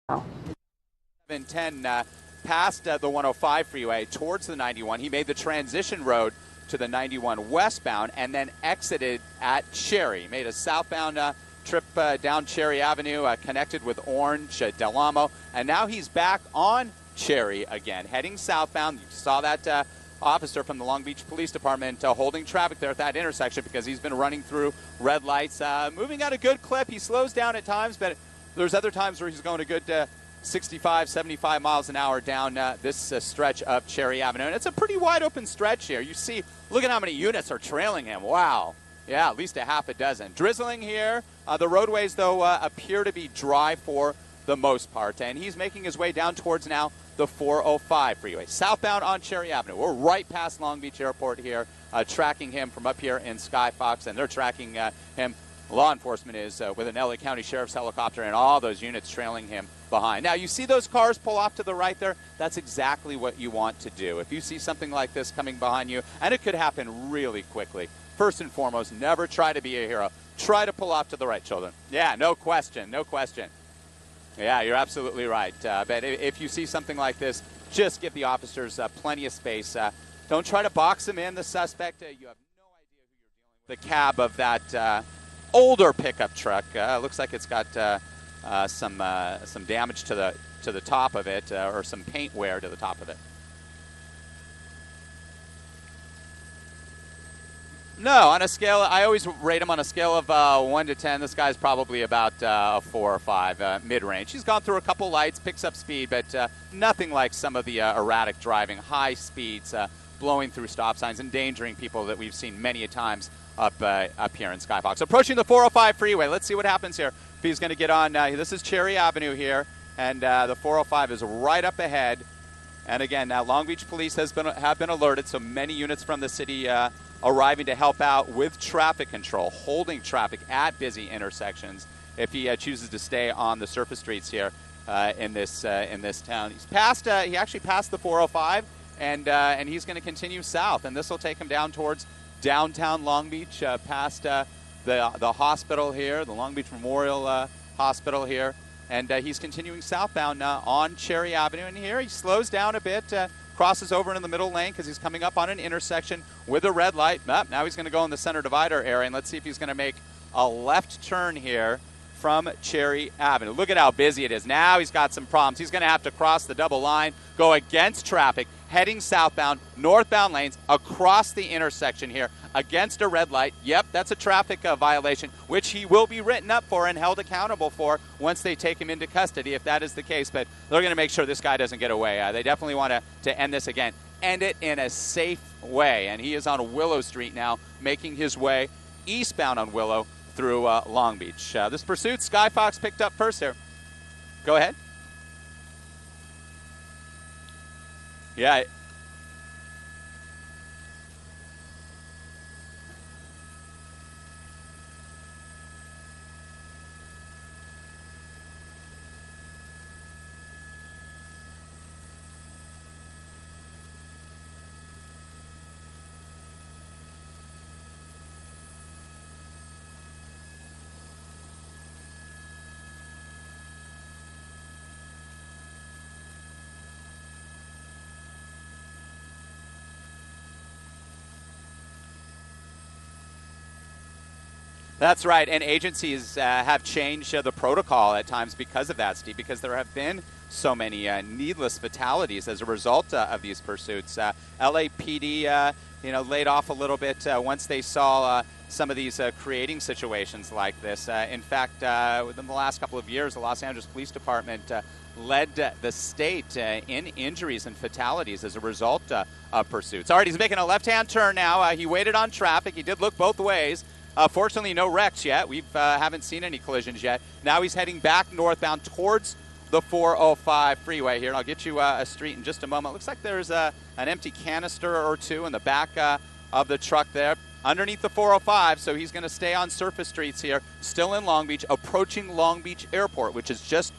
10 past the 105 freeway towards the 91. He made the transition road to the 91 westbound and then exited at Cherry. Made a southbound trip down Cherry Avenue, connected with Orange, Del Amo, and now he's back on Cherry again, heading southbound. You saw that officer from the Long Beach Police Department holding traffic there at that intersection because he's been running through red lights, moving at a good clip. He slows down at times, but there's other times where he's going a good 65, 75 miles an hour down this stretch of Cherry Avenue. And it's a pretty wide open stretch here. You see, look at how many units are trailing him. Wow. Yeah, at least a half a dozen. Drizzling here. The roadways, though, appear to be dry for the most part. And he's making his way down towards now the 405 freeway. Southbound on Cherry Avenue. We're right past Long Beach Airport here, tracking him from up here in Sky Fox. And they're tracking him. Law enforcement is with an LA County Sheriff's helicopter and all those units trailing him behind. Now, you see those cars pull off to the right there? That's exactly what you want to do. If you see something like this coming behind you, and it could happen really quickly, first and foremost, never try to be a hero. Try to pull off to the right, children. Yeah, no question, no question. Yeah, you're absolutely right. But if you see something like this, just give the officers plenty of space. Don't try to box him in, the suspect. You have no idea who you're dealing with. The cab of that older pickup truck. Looks like it's got some damage to the top of it, or some paint wear to the top of it. No, on a scale, I always rate him on a scale of 1 to 10. This guy's probably about a 4 or 5, mid-range. He's gone through a couple lights, picks up speed, but nothing like some of the erratic driving, high speeds, blowing through stop signs, endangering people that we've seen many a times up here in Sky Fox. Approaching the 405 freeway. Let's see what happens here. If he's going to get on, this is Cherry Avenue here, and the 405 is right up ahead. And again, Long Beach Police have been alerted, so many units from the city arriving to help out with traffic control, holding traffic at busy intersections if he chooses to stay on the surface streets here in this town. He actually passed the 405, and he's going to continue south, and this will take him down towards downtown Long Beach, past the hospital here, the Long Beach Memorial Hospital here, and he's continuing southbound on Cherry Avenue. And here he slows down a bit, crosses over into the middle lane because he's coming up on an intersection with a red light. Now he's going to go in the center divider area, and let's see if he's going to make a left turn here from Cherry Avenue. Look at how busy it is. Now he's got some problems. He's going to have to cross the double line, go against traffic, heading southbound, northbound lanes, across the intersection here, against a red light. Yep, that's a traffic violation, which he will be written up for and held accountable for once they take him into custody, if that is the case. But they're going to make sure this guy doesn't get away. They definitely want to end this again. End it in a safe way. And he is on Willow Street now, making his way eastbound on Willow through Long Beach. This pursuit, Sky Fox picked up first here. Go ahead. Yeah. That's right, and agencies have changed the protocol at times because of that, Steve, because there have been so many needless fatalities as a result of these pursuits. LAPD, laid off a little bit once they saw some of these creating situations like this. In fact, within the last couple of years, the Los Angeles Police Department led the state in injuries and fatalities as a result of pursuits. All right, he's making a left-hand turn now. He waited on traffic. He did look both ways. Fortunately, no wrecks yet. We haven't seen any collisions yet. Now he's heading back northbound towards the 405 freeway here. And I'll get you a street in just a moment. Looks like there's an empty canister or two in the back of the truck there underneath the 405. So he's going to stay on surface streets here, still in Long Beach, approaching Long Beach Airport, which is just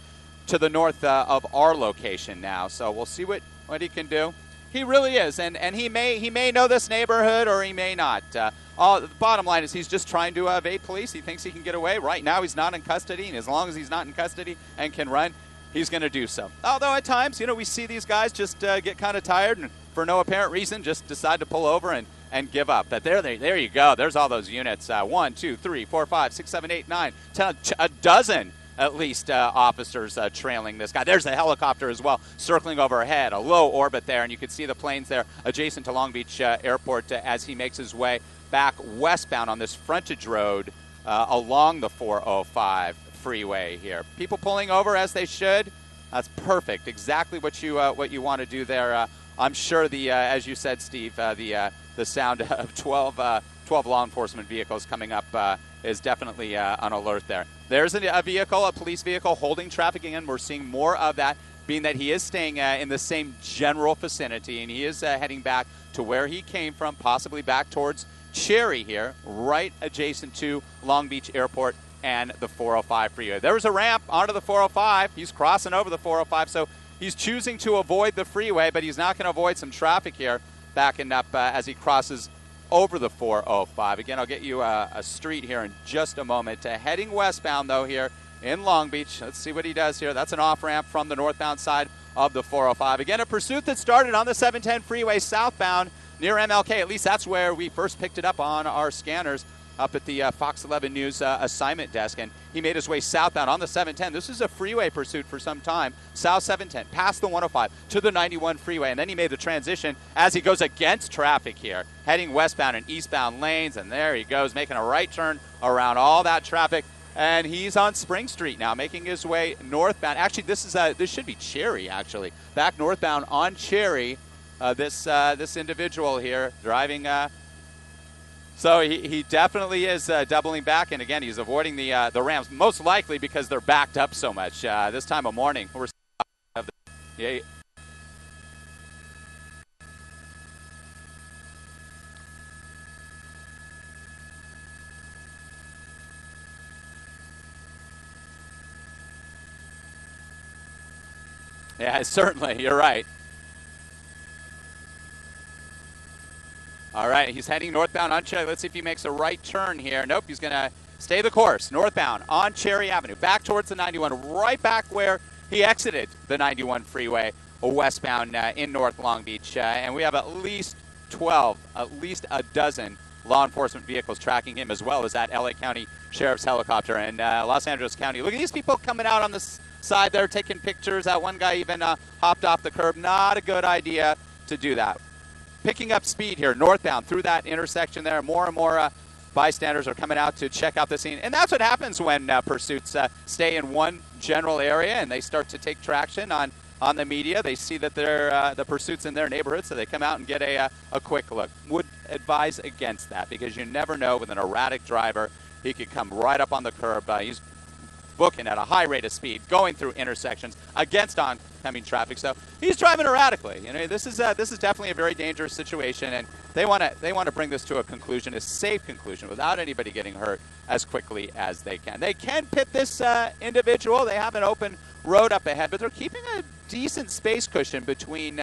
to the north of our location now. So we'll see what he can do. He really is, and he may know this neighborhood or he may not. The bottom line is he's just trying to evade police. He thinks he can get away. Right now he's not in custody, and as long as he's not in custody and can run, he's going to do so. Although at times, we see these guys just get kind of tired and for no apparent reason just decide to pull over and give up. But there you go. There's all those units. 1, 2, 3, 4, 5, 6, 7, 8, 9, 10, a dozen at least officers trailing this guy. There's a helicopter as well circling overhead, a low orbit there, and you can see the planes there adjacent to Long Beach Airport as he makes his way back westbound on this frontage road along the 405 freeway here. People pulling over as they should. That's perfect. Exactly what you want to do there. I'm sure as you said, Steve, the sound of 12 law enforcement vehicles coming up is definitely on alert there. There's a vehicle, a police vehicle holding traffic again. We're seeing more of that, being that he is staying in the same general vicinity, and he is heading back to where he came from, possibly back towards Cherry here, right adjacent to Long Beach Airport and the 405 freeway. There was a ramp onto the 405. He's crossing over the 405, so he's choosing to avoid the freeway, but he's not going to avoid some traffic here, backing up as he crosses over the 405. Again, I'll get you a street here in just a moment. Heading westbound, though, here in Long Beach. Let's see what he does here. That's an off-ramp from the northbound side of the 405. Again, a pursuit that started on the 710 freeway southbound near MLK. At least that's where we first picked it up on our scanners up at the Fox 11 News assignment desk, and he made his way southbound on the 710. This is a freeway pursuit for some time. South 710, past the 105, to the 91 freeway, and then he made the transition as he goes against traffic here, heading westbound and eastbound lanes, and there he goes, making a right turn around all that traffic, and he's on Spring Street now, making his way northbound. Actually, this should be Cherry, actually. Back northbound on Cherry, this individual here driving... So he definitely is doubling back, and again, he's avoiding the ramps, most likely because they're backed up so much this time of morning. Yeah. Yeah, certainly, you're right. All right, he's heading northbound on Cherry. Let's see if he makes a right turn here. Nope, he's going to stay the course, northbound on Cherry Avenue, back towards the 91, right back where he exited the 91 freeway, westbound in North Long Beach. And we have at least a dozen law enforcement vehicles tracking him, as well as that LA County Sheriff's helicopter and Los Angeles County. Look at these people coming out on the side there, taking pictures. That one guy even hopped off the curb. Not a good idea to do that. Picking up speed here, northbound through that intersection there. More and more bystanders are coming out to check out the scene. And that's what happens when pursuits stay in one general area and they start to take traction on the media. They see that the pursuit's in their neighborhood, so they come out and get a quick look. Would advise against that, because you never know with an erratic driver. He could come right up on the curb. He's booking at a high rate of speed, going through intersections against oncoming traffic. So he's driving erratically. This is definitely a very dangerous situation, and they want to bring this to a conclusion, a safe conclusion, without anybody getting hurt as quickly as they can. They can pit this individual. They have an open road up ahead, but they're keeping a decent space cushion between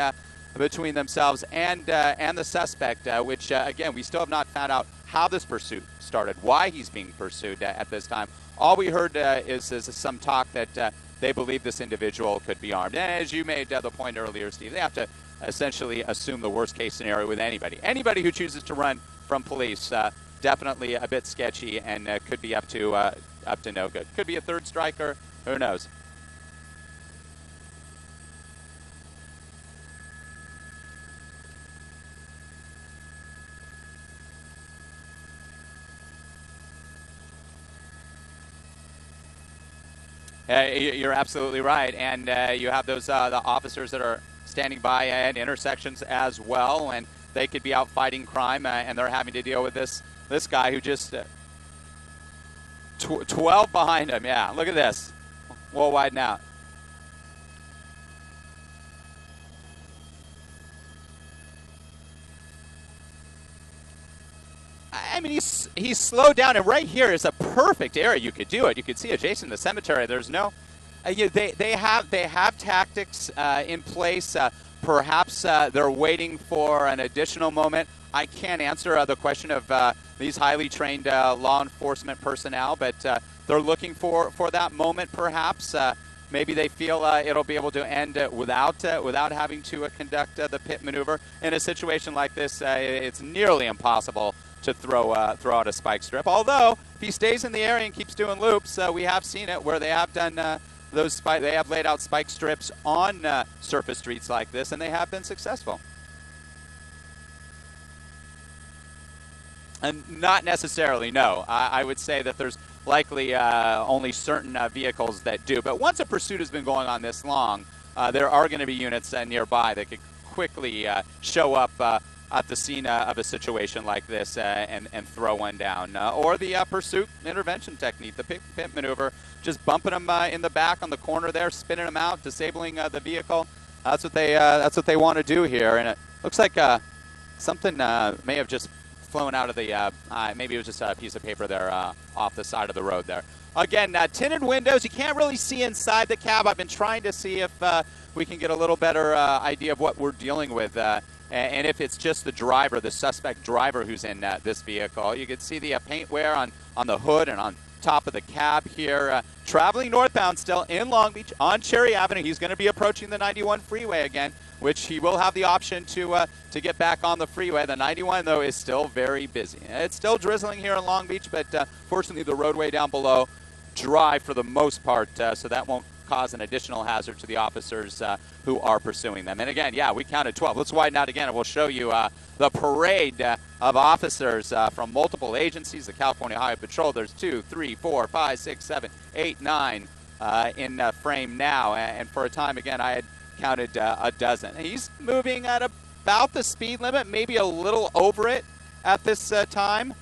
themselves and the suspect, which again, we still have not found out how this pursuit started, why he's being pursued at this time. All we heard is some talk that they believe this individual could be armed. And as you made the point earlier, Steve, they have to essentially assume the worst-case scenario with anybody. Anybody who chooses to run from police, definitely a bit sketchy and could be up to no good. Could be a third striker. Who knows? You're absolutely right, and you have those the officers that are standing by at intersections as well, and they could be out fighting crime, and they're having to deal with this guy who just 12 behind him. Yeah, look at this. We'll widen out. I mean, he's slowed down, and right here is a perfect area you could do it. You could see adjacent to the cemetery. There's no, they have tactics in place. Perhaps they're waiting for an additional moment. I can't answer the question of these highly trained law enforcement personnel, but they're looking for that moment, perhaps. Maybe they feel it'll be able to end without having to conduct the pit maneuver. In a situation like this, it's nearly impossible to throw out a spike strip. Although, if he stays in the area and keeps doing loops, we have seen it where they have done they have laid out spike strips on surface streets like this, and they have been successful. And not necessarily, no. I would say that there's likely only certain vehicles that do. But once a pursuit has been going on this long, there are going to be units nearby that could quickly show up at the scene of a situation like this and throw one down. Or the pursuit intervention technique, the pit maneuver, just bumping them in the back on the corner there, spinning them out, disabling the vehicle. That's what they want to do here. And it looks like something may have just flown out of the, maybe it was just a piece of paper there off the side of the road there. Again, tinted windows. You can't really see inside the cab. I've been trying to see if we can get a little better idea of what we're dealing with. And if it's just the driver, the suspect driver who's in this vehicle. You can see the paint wear on the hood and on top of the cab here. Traveling northbound still in Long Beach on Cherry Avenue. He's going to be approaching the 91 freeway again, which he will have the option to get back on the freeway. The 91, though, is still very busy. It's still drizzling here in Long Beach, but fortunately the roadway down below dry for the most part, so that won't cause an additional hazard to the officers who are pursuing them. And again, yeah, we counted 12. Let's widen out again, and we'll show you the parade of officers from multiple agencies. The California Highway Patrol, there's 2, 3, 4, 5, 6, 7, 8, 9 in frame now. And for a time, again, I had counted a dozen. And he's moving at about the speed limit, maybe a little over it at this time.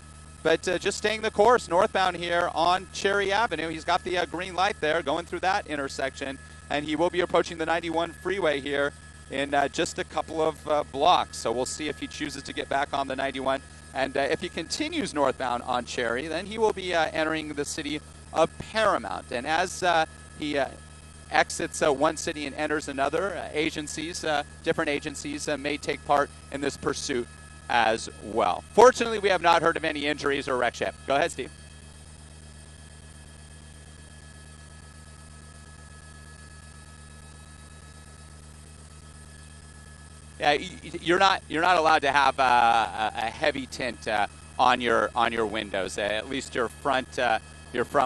But just staying the course northbound here on Cherry Avenue. He's got the green light there going through that intersection, and he will be approaching the 91 freeway here in just a couple of blocks. So we'll see if he chooses to get back on the 91. And if he continues northbound on Cherry, then he will be entering the city of Paramount. And as he exits one city and enters another, different agencies may take part in this pursuit as well. Fortunately, we have not heard of any injuries or wrecks yet. Go ahead, Steve. Yeah, you're not allowed to have a heavy tint on your windows. At least your front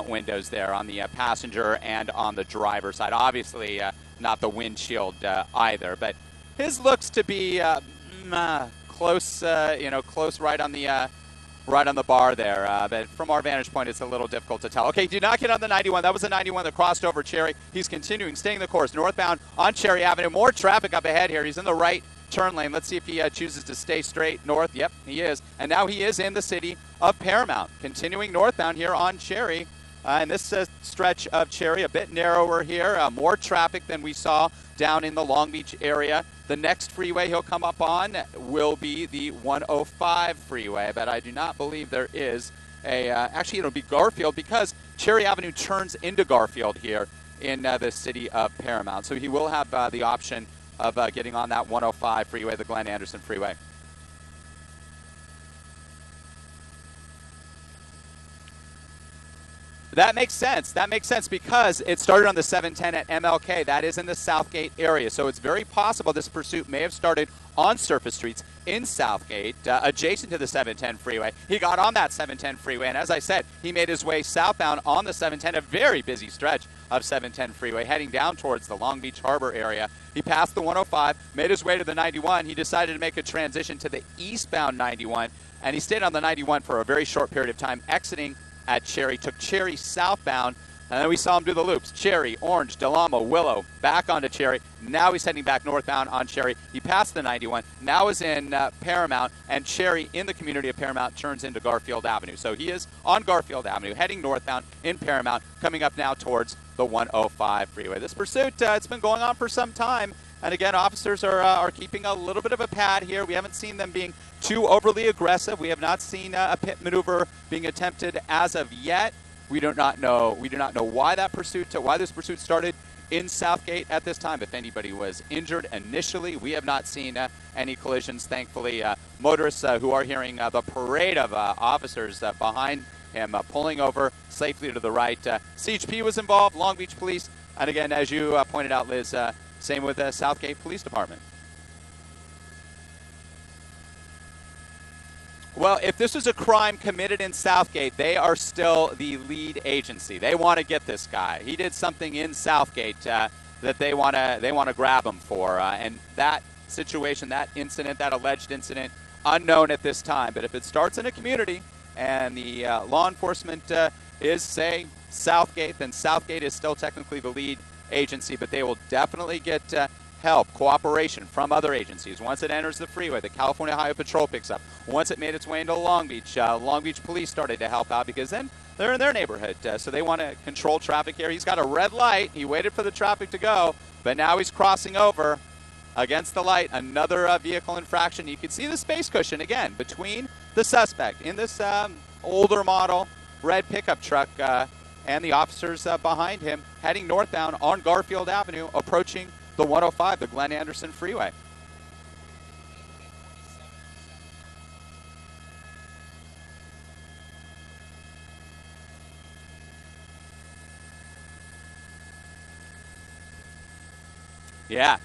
windows there on the passenger and on the driver's side. Obviously, not the windshield either. But his looks to be close, close right on the bar there. But from our vantage point, it's a little difficult to tell. Okay, do not get on the 91. That was the 91 that crossed over Cherry. He's continuing, staying the course, northbound on Cherry Avenue. More traffic up ahead here. He's in the right turn lane. Let's see if he chooses to stay straight north. Yep, he is. And now he is in the city of Paramount, continuing northbound here on Cherry. And this stretch of Cherry, a bit narrower here, more traffic than we saw down in the Long Beach area. The next freeway he'll come up on will be the 105 freeway, but I do not believe there is actually it'll be Garfield, because Cherry Avenue turns into Garfield here in the city of Paramount. So he will have the option of getting on that 105 freeway, the Glenn Anderson freeway. That makes sense. That makes sense because it started on the 710 at MLK. That is in the Southgate area. So it's very possible this pursuit may have started on surface streets in Southgate, adjacent to the 710 freeway. He got on that 710 freeway, and as I said, he made his way southbound on the 710, a very busy stretch of 710 freeway, heading down towards the Long Beach Harbor area. He passed the 105, made his way to the 91. He decided to make a transition to the eastbound 91, and he stayed on the 91 for a very short period of time, exiting at Cherry, took Cherry southbound, and then we saw him do the loops. Cherry, Orange, Del Amo, Willow, back onto Cherry. Now he's heading back northbound on Cherry. He passed the 91, now is in Paramount, and Cherry in the community of Paramount turns into Garfield Avenue. So he is on Garfield Avenue, heading northbound in Paramount, coming up now towards the 105 freeway. This pursuit, it's been going on for some time. And again, officers are keeping a little bit of a pad here. We haven't seen them being too overly aggressive. We have not seen a pit maneuver being attempted as of yet. We do not know why this pursuit started in Southgate at this time. If anybody was injured initially, we have not seen any collisions. Thankfully, motorists who are hearing the parade of officers behind him pulling over safely to the right. CHP was involved, Long Beach Police. And again, as you pointed out, Liz, same with the Southgate Police Department. Well, if this was a crime committed in Southgate, they are still the lead agency. They want to get this guy. He did something in Southgate that they want to grab him for, and that situation, that incident, that alleged incident, unknown at this time. But if it starts in a community and the law enforcement is, say, Southgate, then Southgate is still technically the lead agency, but they will definitely get help, cooperation from other agencies. Once it enters the freeway, the California Highway Patrol picks up. Once it made its way into Long Beach Police started to help out because then they're in their neighborhood, so they want to control traffic here. He's got a red light. He waited for the traffic to go, but now he's crossing over against the light. Another vehicle infraction. You can see the space cushion again between the suspect in this older model red pickup truck and the officers behind him heading northbound on Garfield Avenue, approaching the 105, the Glenn Anderson Freeway. Yeah,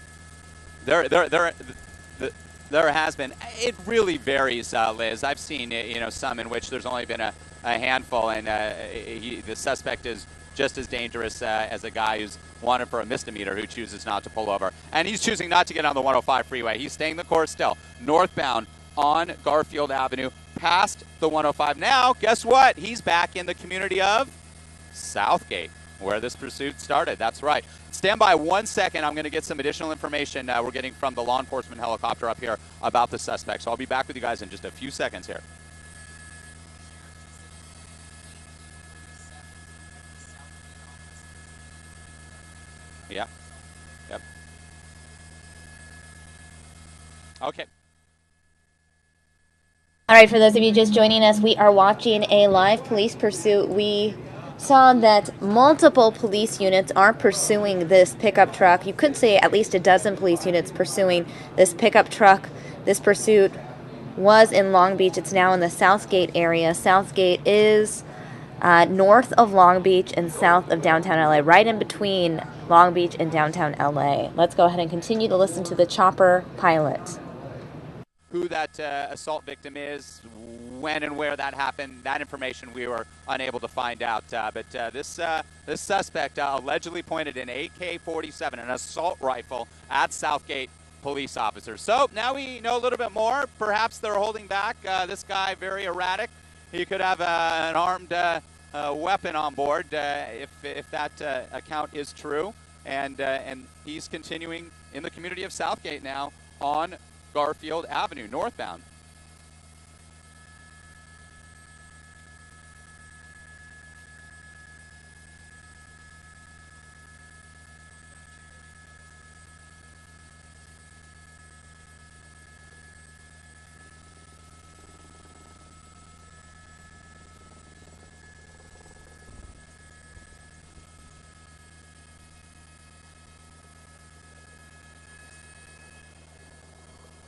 there has been. It really varies, Liz. I've seen some in which there's only been a handful, and the suspect is just as dangerous as a guy who's wanted for a misdemeanor who chooses not to pull over. And he's choosing not to get on the 105 freeway. He's staying the course still, northbound on Garfield Avenue, past the 105. Now, guess what? He's back in the community of Southgate, where this pursuit started. That's right. Stand by 1 second. I'm going to get some additional information we're getting from the law enforcement helicopter up here about the suspect. So I'll be back with you guys in just a few seconds here. Yeah. Yep. Okay. All right, for those of you just joining us, we are watching a live police pursuit. We saw that multiple police units are pursuing this pickup truck. You could say at least a dozen police units pursuing this pickup truck. This pursuit was in Long Beach. It's now in the Southgate area. Southgate is north of Long Beach and south of downtown LA, right in between Long Beach and downtown LA. Let's go ahead and continue to listen to the chopper pilot. Who that assault victim is, when and where that happened, that information we were unable to find out. But this suspect allegedly pointed an AK47, an assault rifle, at Southgate police officers. So now we know a little bit more. Perhaps they're holding back. This guy, very erratic. He could have an armed weapon on board if that account is true. And he's continuing in the community of Southgate now on Garfield Avenue, northbound.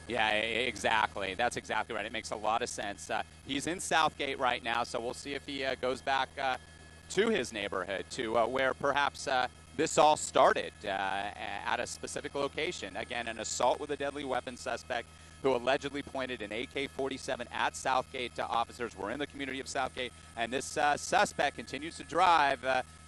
Yeah, exactly. That's exactly right. It makes a lot of sense. He's in Southgate right now, so we'll see if he goes back to his neighborhood, to where perhaps this all started at a specific location. Again, an assault with a deadly weapon suspect who allegedly pointed an AK-47 at Southgate. Officers were in the community of Southgate, and this suspect continues to drive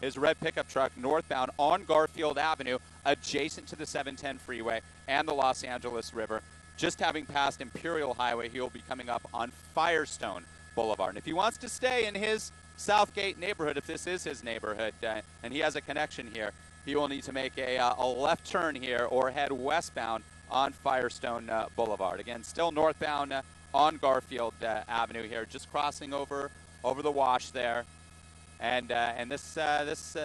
his red pickup truck northbound on Garfield Avenue, adjacent to the 710 freeway and the Los Angeles River. Just having passed Imperial Highway, he'll be coming up on Firestone Boulevard. And if he wants to stay in his Southgate neighborhood, if this is his neighborhood, and he has a connection here, he will need to make a left turn here or head westbound on Firestone Boulevard. Again, still northbound on Garfield Avenue here, just crossing over the wash there. And this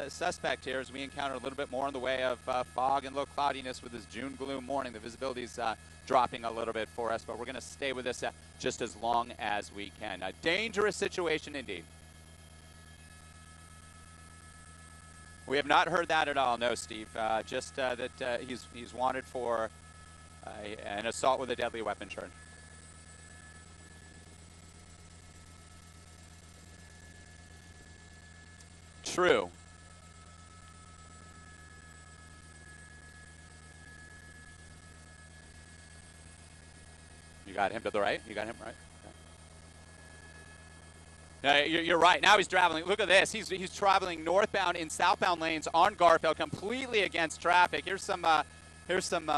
suspect here, as we encounter a little bit more in the way of fog and low cloudiness with this June gloom morning, the visibility's dropping a little bit for us, but we're going to stay with this just as long as we can. A dangerous situation indeed. We have not heard that at all, no, Steve. Just that he's wanted for an assault with a deadly weapon charge. True. You got him to the right. You got him right. You're right. Now he's traveling. Look at this. He's traveling northbound in southbound lanes on Garfield, completely against traffic. Here's some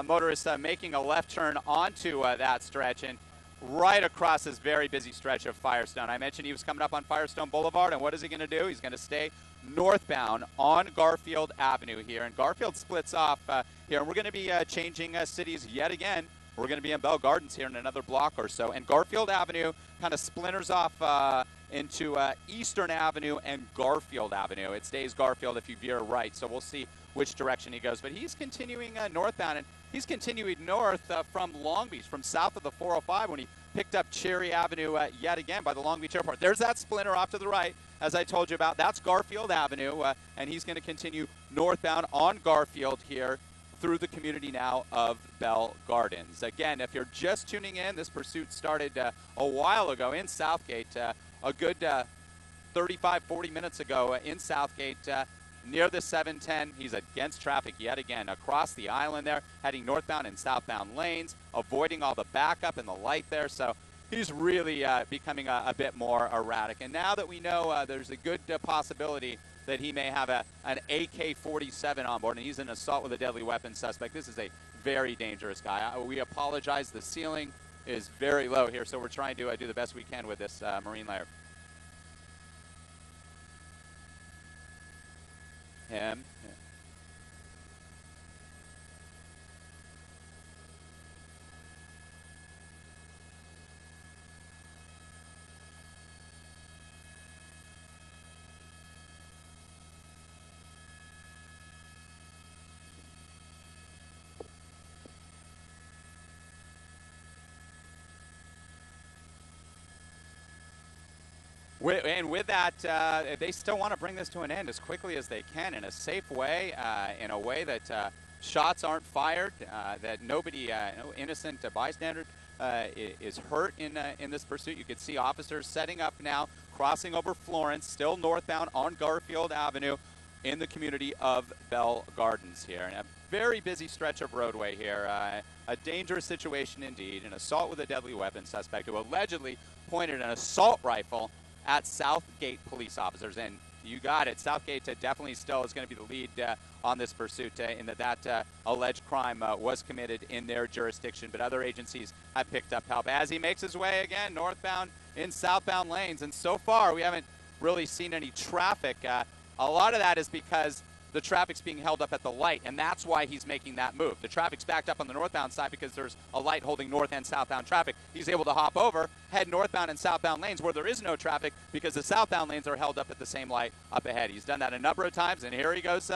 motorists making a left turn onto that stretch and right across this very busy stretch of Firestone. I mentioned he was coming up on Firestone Boulevard, and what is he going to do? He's going to stay northbound on Garfield Avenue here, and Garfield splits off here, and we're going to be changing cities yet again. We're going to be in Bell Gardens here in another block or so, and Garfield Avenue kind of splinters off into Eastern Avenue and Garfield Avenue. It stays Garfield if you veer right, so we'll see which direction he goes. But he's continuing northbound, and he's continuing north from Long Beach, from south of the 405 when he picked up Cherry Avenue yet again by the Long Beach Airport. There's that splinter off to the right, as I told you about. That's Garfield Avenue, and he's going to continue northbound on Garfield here through the community now of Bell Gardens. Again, if you're just tuning in, this pursuit started a while ago in Southgate, a good 35-40 minutes ago in Southgate, near the 710. He's against traffic yet again across the island there, heading northbound and southbound lanes, avoiding all the backup and the light there. So he's really becoming a bit more erratic. And now that we know there's a good possibility that he may have an AK47 on board, and he's an assault with a deadly weapon suspect. This is a very dangerous guy. We apologize. The ceiling is very low here, so we're trying to do the best we can with this marine layer. Him. Yeah. And with that, they still want to bring this to an end as quickly as they can in a safe way, in a way that shots aren't fired, that nobody, no innocent bystander is hurt in this pursuit. You could see officers setting up now, crossing over Florence, still northbound on Garfield Avenue in the community of Bell Gardens here. And a very busy stretch of roadway here. A dangerous situation indeed. An assault with a deadly weapon suspect who allegedly pointed an assault rifle at Southgate police officers. And you got it. Southgate definitely still is going to be the lead on this pursuit in that alleged crime was committed in their jurisdiction. But other agencies have picked up help as he makes his way again northbound in southbound lanes. And so far, we haven't really seen any traffic. A lot of that is because the traffic's being held up at the light, and that's why he's making that move. The traffic's backed up on the northbound side because there's a light holding north and southbound traffic. He's able to hop over, head northbound and southbound lanes where there is no traffic because the southbound lanes are held up at the same light up ahead. He's done that a number of times, and here he goes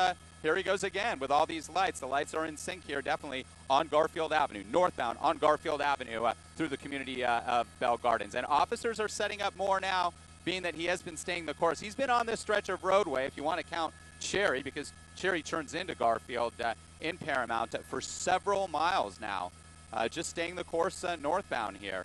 again with all these lights. The lights are in sync here, definitely on Garfield Avenue, northbound on Garfield Avenue through the community of Bell Gardens. And officers are setting up more now, being that he has been staying the course. He's been on this stretch of roadway, if you want to count Cherry, because Cherry turns into Garfield in Paramount for several miles now, just staying the course northbound here.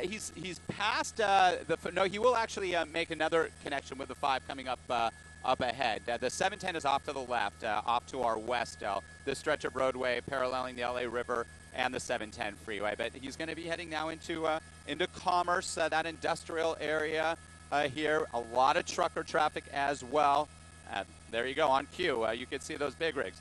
He's past no. He will actually make another connection with the 5 coming up up ahead. The 710 is off to the left, off to our west. This stretch of roadway paralleling the LA River and the 710 freeway. But he's going to be heading now into Commerce, that industrial area here. A lot of trucker traffic as well. There you go on cue. You can see those big rigs.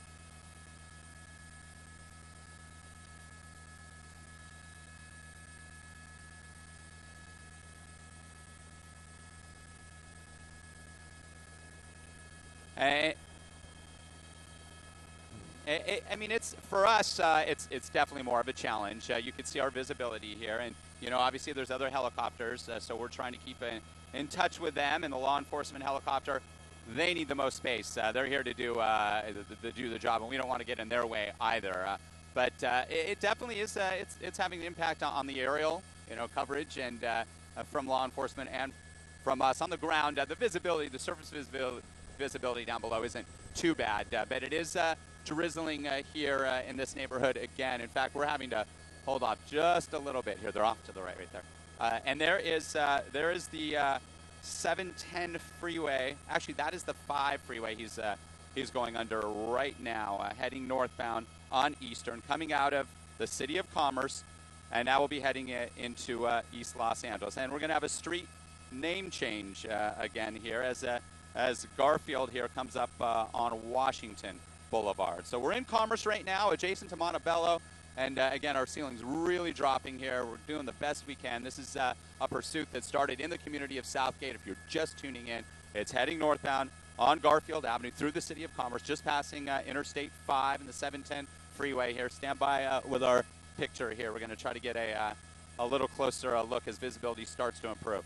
I mean, it's for us. It's definitely more of a challenge. You can see our visibility here, and obviously there's other helicopters, so we're trying to keep in touch with them. And the law enforcement helicopter, they need the most space. They're here to do the job, and we don't want to get in their way either. But it definitely is. It's having an impact on the aerial, coverage, and from law enforcement and from us on the ground. The visibility, the surface visibility down below isn't too bad, but it is drizzling here in this neighborhood again. In fact, we're having to hold off just a little bit here. They're off to the right there. And there is the 710 freeway. Actually, that is the 5 freeway he's going under right now, heading northbound on Eastern, coming out of the City of Commerce, and now we'll be heading into East Los Angeles. And we're going to have a street name change again here as Garfield here comes up on Washington Boulevard. So we're in Commerce right now, adjacent to Montebello. And again, our ceiling's really dropping here. We're doing the best we can. This is a pursuit that started in the community of Southgate. If you're just tuning in, it's heading northbound on Garfield Avenue through the City of Commerce, just passing Interstate 5 and the 710 freeway here. Stand by with our picture here. We're going to try to get a little closer look as visibility starts to improve.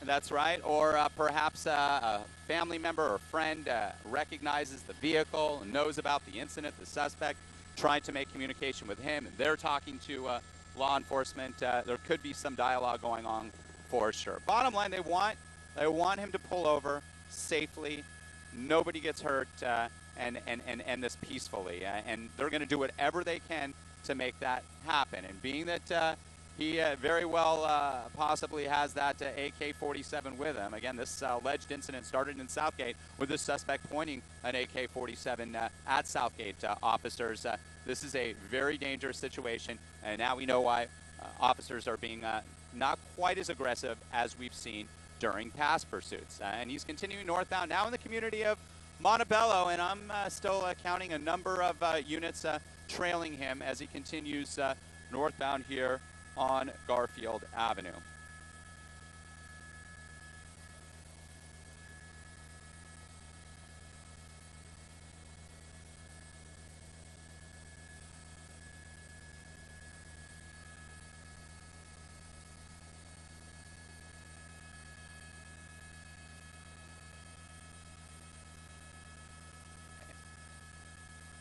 That's right. Or perhaps a family member or friend recognizes the vehicle and knows about the incident, the suspect, trying to make communication with him, and they're talking to law enforcement. There could be some dialogue going on for sure. Bottom line, they want him to pull over safely. Nobody gets hurt, and end this peacefully. And they're going to do whatever they can to make that happen. And being that he very well possibly has that AK-47 with him. Again, this alleged incident started in Southgate with the suspect pointing an AK-47 at Southgate officers. This is a very dangerous situation, and now we know why officers are being not quite as aggressive as we've seen during past pursuits. And he's continuing northbound now in the community of Montebello, and I'm still counting a number of units trailing him as he continues northbound here on Garfield Avenue.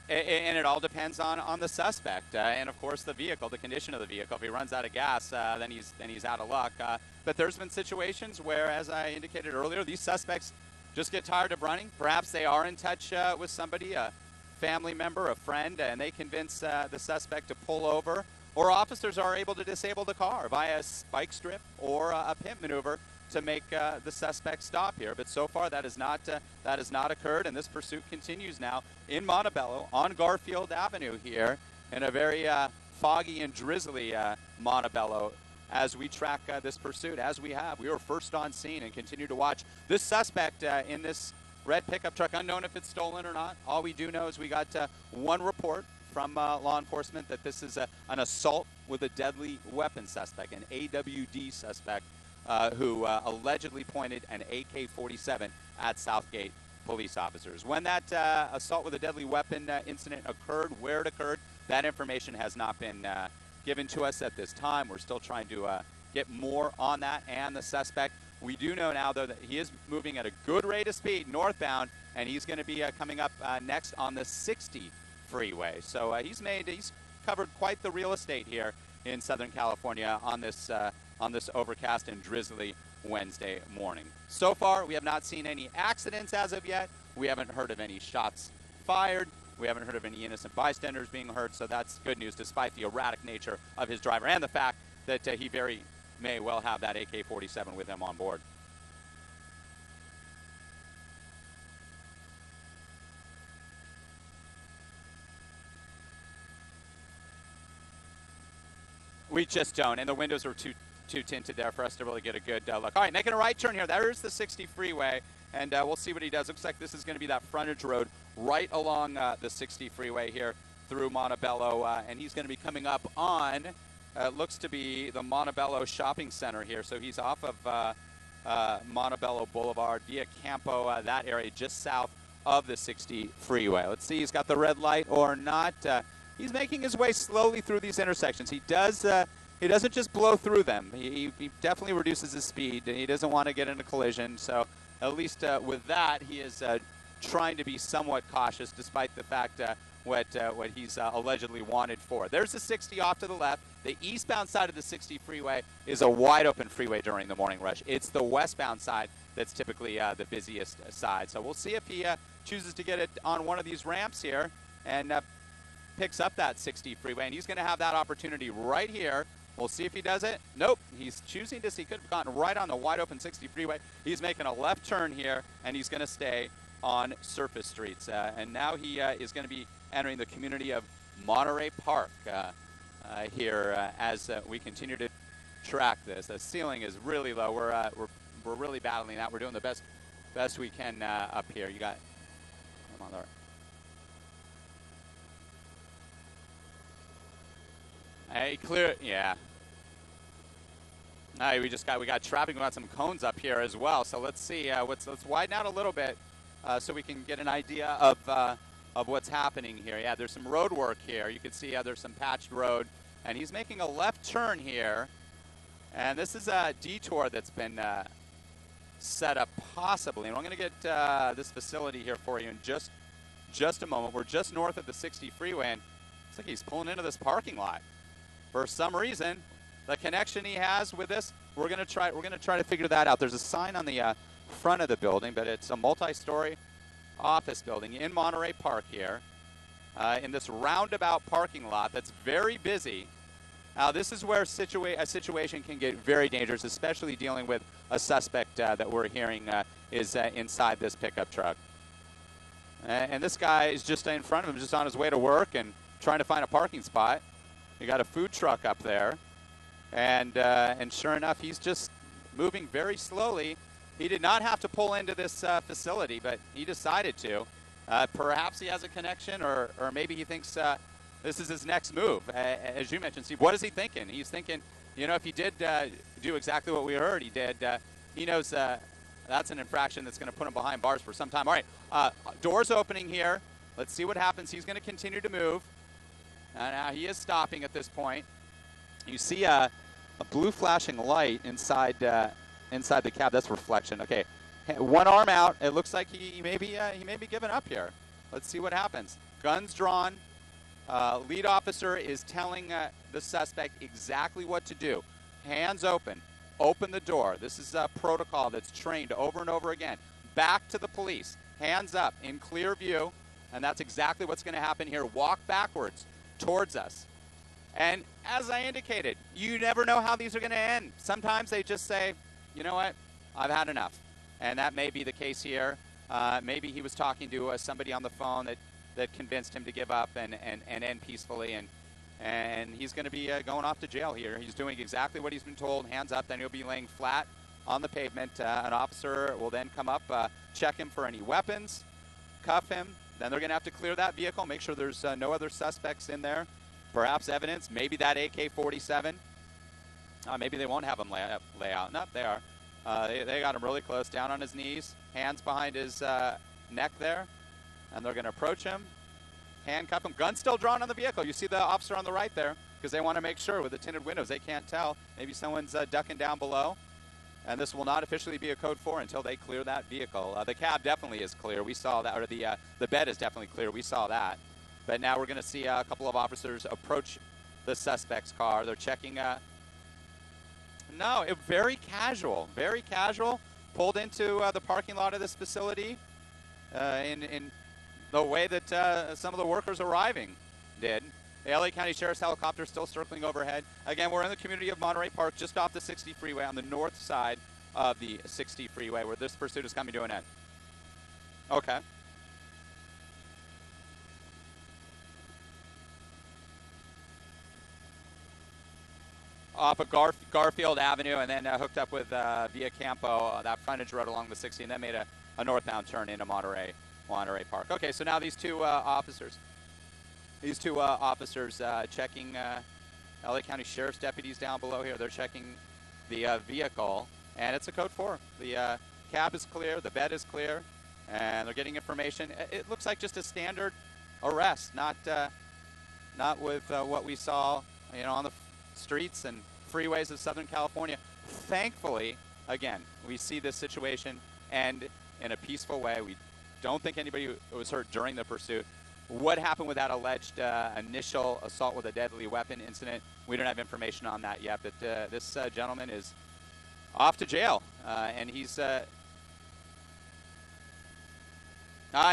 And it all depends on the suspect and, of course, the vehicle, the condition of the vehicle. If he runs out of gas, then he's out of luck. But there's been situations where, as I indicated earlier, these suspects just get tired of running. Perhaps they are in touch with somebody, a family member, a friend, and they convince the suspect to pull over. Or officers are able to disable the car via a spike strip or a pimp maneuver to make the suspect stop here. But so far that has not occurred, and this pursuit continues now in Montebello on Garfield Avenue here in a very foggy and drizzly Montebello as we track this pursuit. As we were first on scene and continue to watch this suspect in this red pickup truck, unknown if it's stolen or not. All we do know is we got one report from law enforcement that this is an assault with a deadly weapon suspect, an AWD suspect, who allegedly pointed an AK-47 at Southgate police officers. When that assault with a deadly weapon incident occurred, where it occurred, that information has not been given to us at this time. We're still trying to get more on that and the suspect. We do know now, though, that he is moving at a good rate of speed northbound, and he's going to be coming up next on the 60 freeway. So he's covered quite the real estate here in Southern California on this overcast and drizzly Wednesday morning. So far, we have not seen any accidents as of yet. We haven't heard of any shots fired. We haven't heard of any innocent bystanders being hurt, so that's good news, despite the erratic nature of his driver and the fact that he very may well have that AK-47 with him on board. We just don't, and the windows are too tinted there for us to really get a good look. All right, making a right turn here. There's the 60 freeway, and we'll see what he does. Looks like this is going to be that frontage road right along the 60 freeway here through Montebello, and he's going to be coming up on, looks to be the Montebello Shopping Center here. So he's off of Montebello Boulevard via Campo, that area just south of the 60 freeway. Let's see, he's got the red light or not. He's making his way slowly through these intersections. He doesn't just blow through them. He definitely reduces his speed, and he doesn't want to get in a collision. So at least with that, he is trying to be somewhat cautious, despite the fact what he's allegedly wanted for. There's the 60 off to the left. The eastbound side of the 60 freeway is a wide open freeway during the morning rush. It's the westbound side that's typically the busiest side. So we'll see if he chooses to get it on one of these ramps here and picks up that 60 freeway. And he's going to have that opportunity right here. We'll see if he does it. Nope. He's choosing to see. He could have gotten right on the wide open 60 freeway. He's making a left turn here, and he's going to stay on surface streets. And now he is going to be entering the community of Monterey Park here as we continue to track this. The ceiling is really low. We're really battling that. We're doing the best we can up here. You got, come on there. Hey, clear, yeah. All right, we got traffic. We got some cones up here as well. So let's see. Let's widen out a little bit so we can get an idea of what's happening here. Yeah, there's some road work here. You can see there's some patched road, and he's making a left turn here. And this is a detour that's been set up possibly. And I'm going to get this facility here for you in just a moment. We're just north of the 60 freeway, and it's like he's pulling into this parking lot. For some reason, the connection he has with this, we're going to try to figure that out. There's a sign on the front of the building, but it's a multi-story office building in Monterey Park here, in this roundabout parking lot that's very busy. Now, this is where a situation can get very dangerous, especially dealing with a suspect that we're hearing is inside this pickup truck. And this guy is just in front of him, just on his way to work and trying to find a parking spot. You got a food truck up there, and sure enough, he's just moving very slowly. He did not have to pull into this facility, but he decided to. Perhaps he has a connection, or maybe he thinks this is his next move. As you mentioned, Steve, what is he thinking? He's thinking, if he did do exactly what we heard he did, he knows that's an infraction that's going to put him behind bars for some time. All right, doors opening here. Let's see what happens. He's going to continue to move. Now he is stopping at this point. You see a blue flashing light inside the cab. That's reflection. Okay, one arm out. It looks like he may be giving up here. Let's see what happens. Guns drawn. Lead officer is telling the suspect exactly what to do. Hands open. Open the door. This is a protocol that's trained over and over again. Back to the police. Hands up in clear view. And that's exactly what's going to happen here. Walk backwards towards us. And as I indicated, you never know how these are going to end. Sometimes they just say, you know what, I've had enough. And that may be the case here. Maybe he was talking to somebody on the phone that convinced him to give up and end peacefully. And he's going to be going off to jail here. He's doing exactly what he's been told. Hands up, then he'll be laying flat on the pavement. An officer will then come up, check him for any weapons, cuff him. Then they're going to have to clear that vehicle, make sure there's no other suspects in there. Perhaps evidence, maybe that AK47. Maybe they won't have him lay out. Nope, they are. They got him really close, down on his knees, hands behind his neck there. And they're going to approach him, handcuff him. Gun still drawn on the vehicle. You see the officer on the right there, because they want to make sure with the tinted windows they can't tell. Maybe someone's ducking down below. And this will not officially be a code 4 until they clear that vehicle. The cab definitely is clear. We saw that. Or the bed is definitely clear. We saw that. But now we're going to see a couple of officers approach the suspect's car. They're checking. Very casual. Very casual. Pulled into the parking lot of this facility in the way that some of the workers arriving did. The LA County Sheriff's helicopter is still circling overhead. Again, we're in the community of Monterey Park, just off the 60 freeway on the north side of the 60 freeway, where this pursuit is coming to an end. Okay. Off of Garfield Avenue, and then hooked up with Via Campo, that frontage road along the 60, and then made a northbound turn into Monterey Park. Okay, so now these two officers checking LA County Sheriff's deputies down below here. They're checking the vehicle, and it's a code 4. The cab is clear, the bed is clear, and they're getting information. It looks like just a standard arrest, not with what we saw, on the streets and freeways of Southern California. Thankfully, again, we see this situation end in a peaceful way. We don't think anybody was hurt during the pursuit. What happened with that alleged initial assault with a deadly weapon incident? We don't have information on that yet, but this gentleman is off to jail, and he's